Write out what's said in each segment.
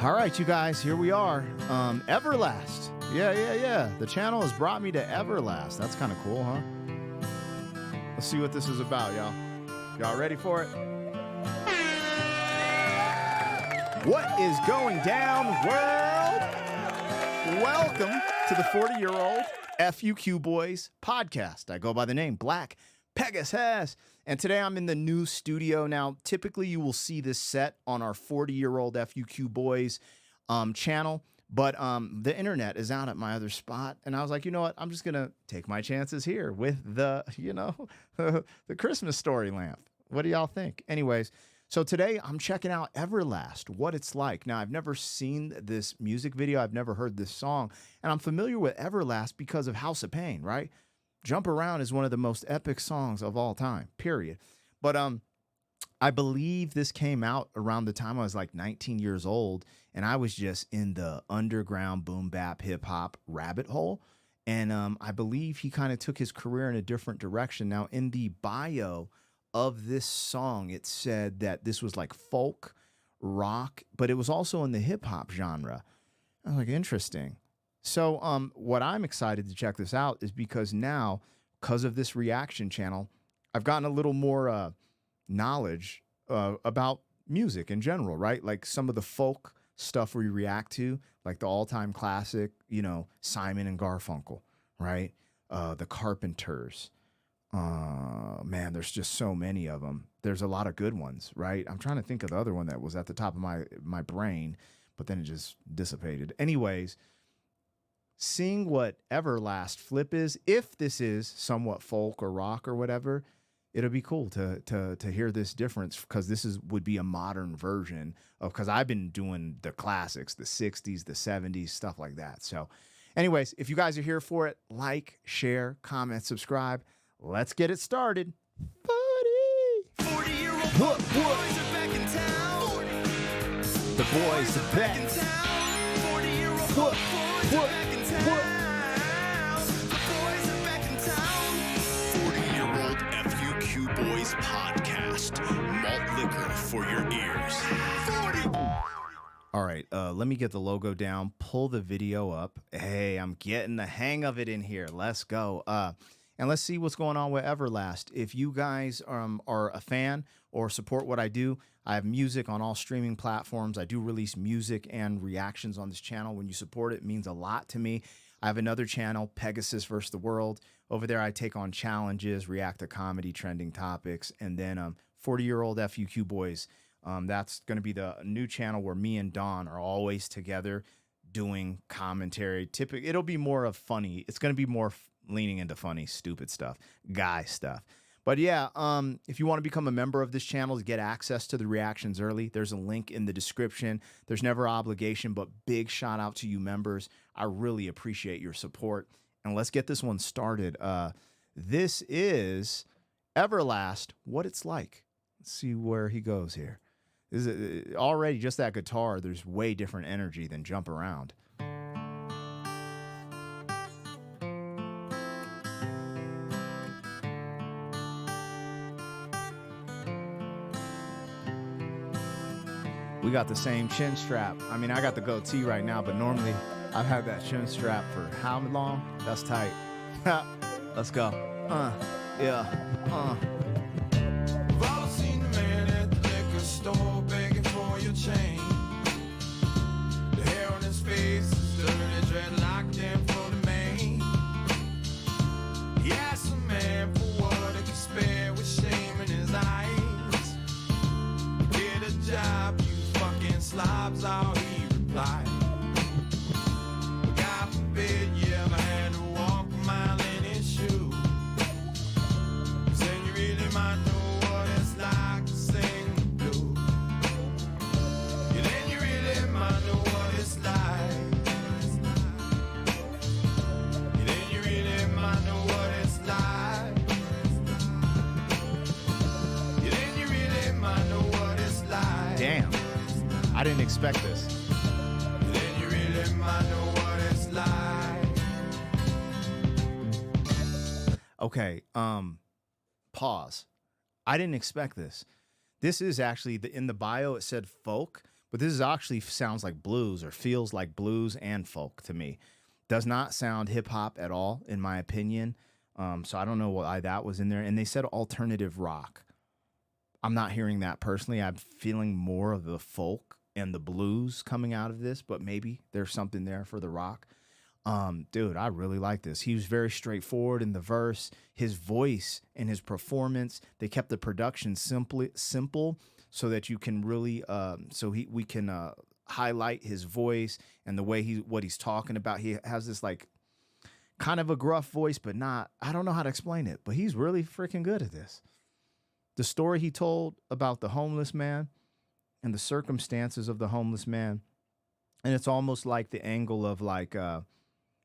All right, you guys, here we are. EVERLAST. Yeah. The channel has brought me to EVERLAST. That's kind of cool, huh? Let's see what this is about, y'all. Y'all ready for it? What is going down, world? Welcome to the 40-year-old FUQ Boys podcast. I go by the name Black Pegasus. And today I'm in the new studio. Now, typically you will see this set on our 40-year-old FUQ Boys channel, but the internet is out at my other spot. And I was like, you know what? I'm just going to take my chances here with the, the Christmas story lamp. What do y'all think? Anyways, so today I'm checking out EVERLAST, what it's like. Now, I've never seen this music video. I've never heard this song. And I'm familiar with EVERLAST because of House of Pain, right? Jump Around is one of the most epic songs of all time, period. But I believe this came out around the time I was like 19 years old, and I was just in the underground boom bap hip hop rabbit hole. And I believe he kind of took his career in a different direction. Now, in the bio of this song, it said that this was like folk, rock, but it was also in the hip hop genre. I was like, interesting. So what I'm excited to check this out is because now, because of this reaction channel, I've gotten a little more knowledge about music in general, right? Like some of the folk stuff we react to, like the all-time classic, Simon and Garfunkel, right? The Carpenters. Man, there's just so many of them. There's a lot of good ones, right? I'm trying to think of the other one that was at the top of my brain, but then it just dissipated. Anyways, seeing what EVERLAST flip is, if this is somewhat folk or rock or whatever, it'll be cool to hear this difference, because this would be a modern version of, because I've been doing the classics, the 60s, the 70s, stuff like that. So anyways, if you guys are here for it, like, share, comment, subscribe. Let's get it started. 40-year-old boys are back in town. The boys are back in town. 40-year-old boys are back in town. The boys are back in town. 40-year-old FUQ Boys podcast. Malt liquor for your ears. 40. All right, let me get the logo down, pull the video up. Hey, I'm getting the hang of it in here. Let's go. And let's see what's going on with EVERLAST. If you guys are a fan or support what I do, I have music on all streaming platforms. I do release music and reactions on this channel. When you support it, it means a lot to me. I have another channel, Pegasus versus the World. Over there, I take on challenges, react to comedy, trending topics, and then 40-year-old FUQ Boys. That's going to be the new channel where me and Don are always together doing commentary. Typically, it'll be more of funny. It's going to be more leaning into funny, stupid stuff, guy stuff. But yeah, if you want to become a member of this channel to get access to the reactions early, there's a link in the description. There's never obligation, but big shout out to you members. I really appreciate your support. And let's get this one started. This is EVERLAST, what it's like. Let's see where he goes here. This is already just that guitar. There's way different energy than Jump Around. We got the same chin strap. I mean, I got the goatee right now, but normally I've had that chin strap for how long? That's tight. Let's go. Yeah. We've all seen the man at the liquor store begging for your change. The hair on his face is dirty, dreadlocked in for the main. He asked the man for what he could spare with shame in his eyes. Get a job, you fucking slobs, all he replied. God forbid you ever had to walk a mile in his shoes. Then you really might know what it's like to sing the blues. Yeah, then you really might know what it's like. Yeah, then you really might know what it's like. Yeah, then you really might know what it's like. Damn. I didn't expect this. Yeah, then you really might know what it's like. Okay, pause. I didn't expect this. This is actually, in the bio, it said folk, But this is actually sounds like blues or feels like blues and folk to me. Does not sound hip hop at all, in my opinion. So I don't know why that was in there. And they said alternative rock. I'm not hearing that personally. I'm feeling more of the folk and the blues coming out of this, but maybe there's something there for the rock. Dude, I really like this. He was very straightforward in the verse. His voice and his performance, they kept the production simple so that you can really, we can highlight his voice and the way what he's talking about. He has this like kind of a gruff voice, but not, I don't know how to explain it, but he's really freaking good at this. The story he told about the homeless man and the circumstances of the homeless man. And it's almost like the angle of like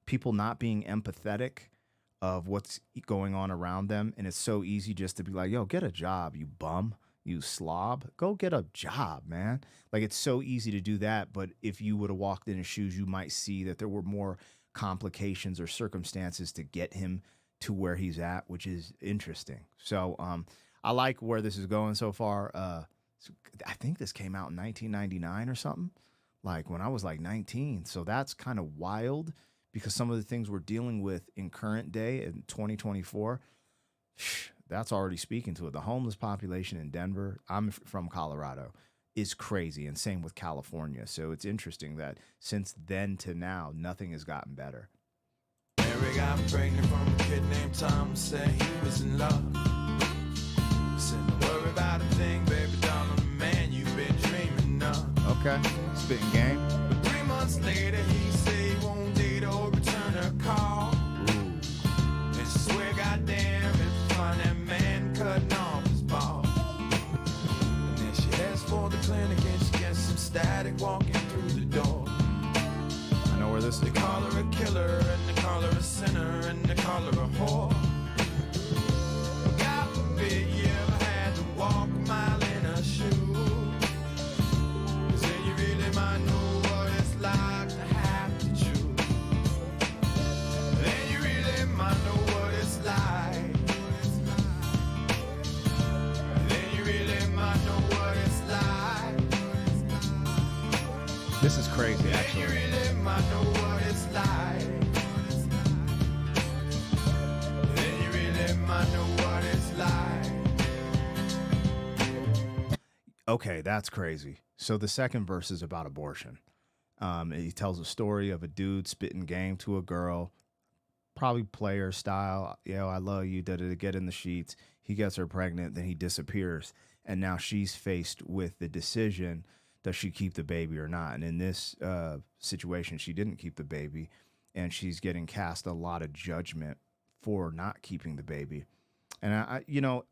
people not being empathetic of what's going on around them. And it's so easy just to be like, yo, get a job, you bum, you slob. Go get a job, man. Like, it's so easy to do that. But if you would have walked in his shoes, you might see that there were more complications or circumstances to get him to where he's at, which is interesting. So I like where this is going so far. I think this came out in 1999 or something, like when I was like 19. So that's kind of wild because some of the things we're dealing with in current day in 2024, that's already speaking to it. The homeless population in Denver, I'm from Colorado, is crazy, and same with California. So it's interesting that since then to now, nothing has gotten better. Mary got pregnant from a kid named Tom, said he was in love. Said, don't worry about a thing, baby doll, I'm the man you've been dreaming of. Okay, spitting game. But 3 months later, he said he won't date or return her call. And she swear, goddamn, it's fun that man cutting off his balls. And then she heads for the clinic and she gets some static walking through the door. I know where this is. They call her a killer, and they call her a sinner, and they call her a whore. God forbid you ever had to walk a mile in a shoe. 'Cause then you really might know what it's like to have to choose. Then you really might know what it's like. Then you really might know what it's like. This is crazy, Then you actually. really might know what it's like. Then you really might know what it's like. Okay, that's crazy. So the second verse is about abortion. He tells a story of a dude spitting game to a girl, probably player style. Yo, I love you. Get in the sheets. He gets her pregnant, then he disappears, and now she's faced with the decision: does she keep the baby or not? And in this situation, she didn't keep the baby, and she's getting cast a lot of judgment for not keeping the baby. And I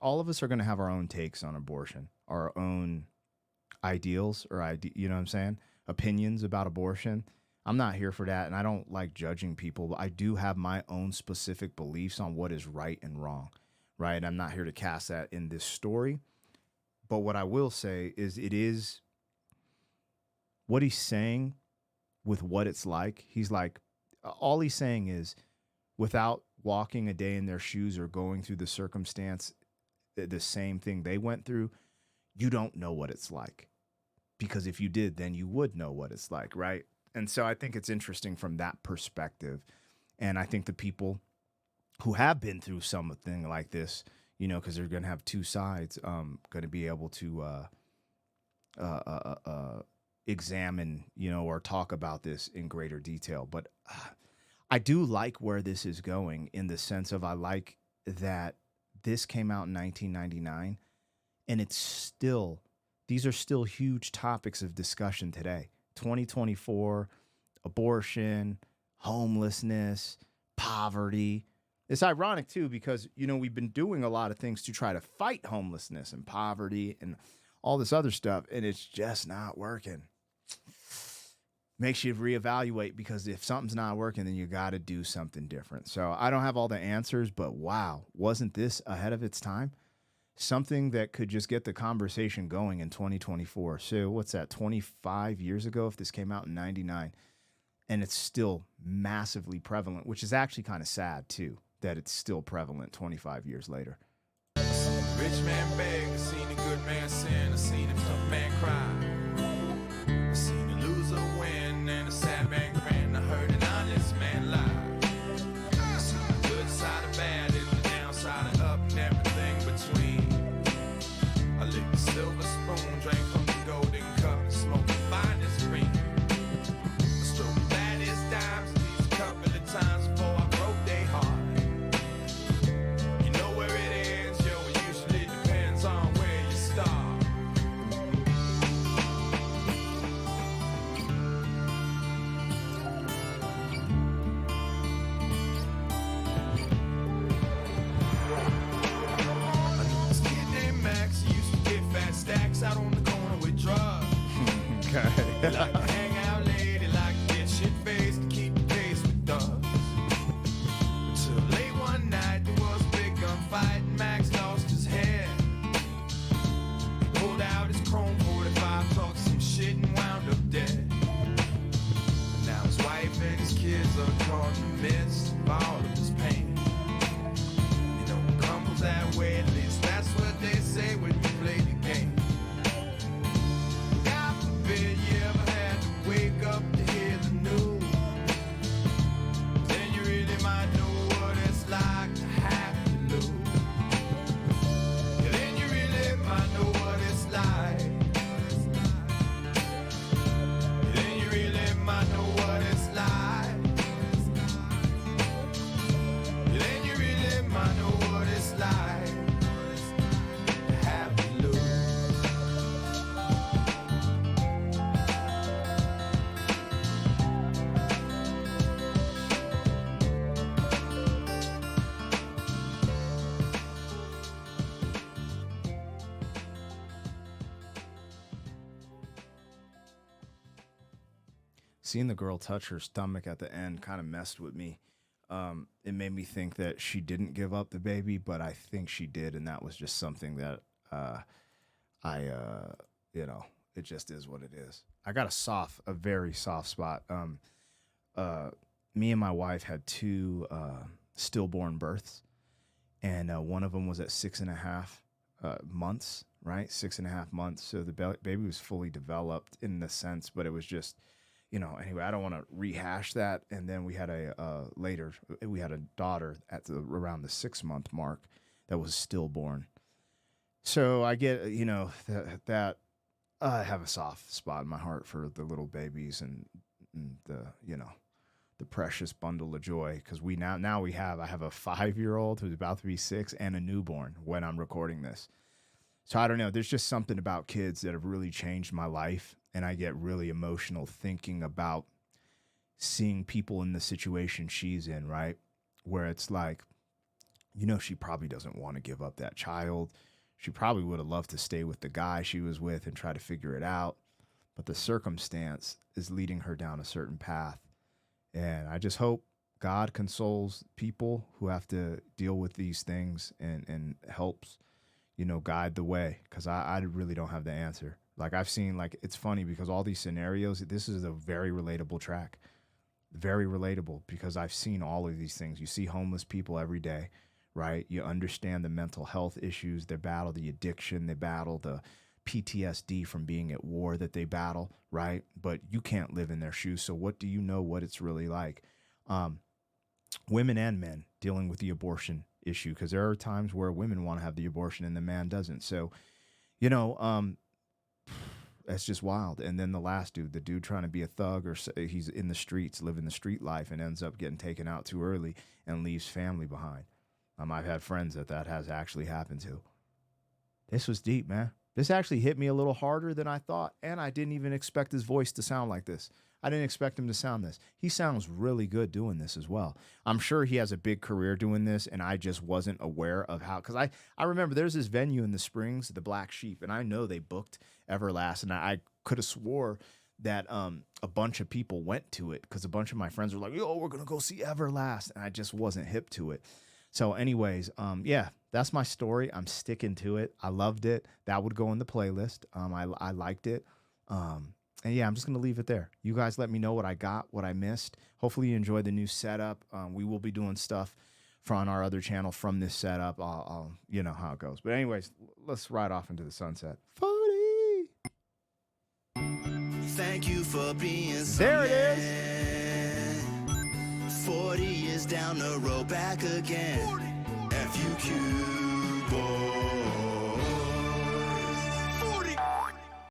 all of us are going to have our own takes on abortion, our own ideals or you know what I'm saying? Opinions about abortion. I'm not here for that, and I don't like judging people, but I do have my own specific beliefs on what is right and wrong, right? I'm not here to cast that in this story, but what I will say is it is what he's saying with what it's like. He's like, all he's saying is, without walking a day in their shoes or going through the circumstance, the same thing they went through, you don't know what it's like. Because if you did, then you would know what it's like, right? And so I think it's interesting from that perspective. And I think the people who have been through something like this, because they're going to have two sides, going to be able to examine, or talk about this in greater detail. But I do like where this is going, in the sense of, I like that this came out in 1999, and these are still huge topics of discussion today. 2024, abortion, homelessness, poverty. It's ironic too, because, we've been doing a lot of things to try to fight homelessness and poverty and all this other stuff, and it's just not working. Makes you reevaluate, because if something's not working, then you got to do something different. So I don't have all the answers, but wow, wasn't this ahead of its time? Something that could just get the conversation going in 2024. So what's that, 25 years ago, if this came out in 99, and it's still massively prevalent, which is actually kind of sad too, that it's still prevalent 25 years later. Rich man beg, I seen a good man sin, I seen a tough man cry. Like to hang out late, he like to get shit-faced to keep pace with thugs. Until late one night, there was a big gunfight and Max lost his head. He pulled out his chrome 45, talked some shit and wound up dead. Now his wife and his kids are caught in the midst of all of his pain. You know, it crumbles that way, at least that's what they say when you play the game. God forbid you ever had to wake up to hear the news. Then you really might know what it's like to have to lose. Yeah, then you really might know what it's like. Yeah, then you really might know what it's like. Yeah, then you really might know what it's like to have to lose. Seeing the girl touch her stomach at the end kind of messed with me. It made me think that she didn't give up the baby, but I think she did, and that was just something that it just is what it is. I got a very soft spot. Me and my wife had two stillborn births, and one of them was at 6.5 months, right? 6.5 months. So the baby was fully developed in the sense, but it was just, anyway, I don't want to rehash that. And then we had we had a daughter at around the 6-month mark that was stillborn. So I get, that I have a soft spot in my heart for the little babies and the precious bundle of joy. Cause I have a 5-year-old who's about to be 6 and a newborn when I'm recording this. So I don't know. There's just something about kids that have really changed my life. And I get really emotional thinking about seeing people in the situation she's in, right? Where it's like, she probably doesn't want to give up that child. She probably would have loved to stay with the guy she was with and try to figure it out. But the circumstance is leading her down a certain path. And I just hope God consoles people who have to deal with these things and helps, guide the way. Because I really don't have the answer. Like I've seen, it's funny because all these scenarios, this is a very relatable track. Very relatable because I've seen all of these things. You see homeless people every day, right? You understand the mental health issues they battle, the addiction they battle, the PTSD from being at war that they battle, right? But you can't live in their shoes. So what do you know what it's really like? Women and men dealing with the abortion issue, because there are times where women want to have the abortion and the man doesn't. So, that's just wild. And then the last dude, the dude trying to be a thug, or he's in the streets, living the street life, and ends up getting taken out too early and leaves family behind. I've had friends that has actually happened to. This was deep, man. This actually hit me a little harder than I thought, and I didn't even expect his voice to sound like this. I didn't expect him to sound this. He sounds really good doing this as well. I'm sure he has a big career doing this, and I just wasn't aware of how, because I remember there's this venue in the Springs, the Black Sheep, and I know they booked EVERLAST, and I could have swore that a bunch of people went to it because a bunch of my friends were like, yo, we're going to go see EVERLAST, and I just wasn't hip to it. So anyways, yeah, that's my story. I'm sticking to it. I loved it. That would go in the playlist. I liked it. And yeah, I'm just going to leave it there. You guys let me know what I got, what I missed. Hopefully you enjoyed the new setup. We will be doing stuff on our other channel from this setup. I'll you know how it goes. But anyways, let's ride off into the sunset. 40. Thank you for being There it is. 40 years down the road back again. FUQ boy.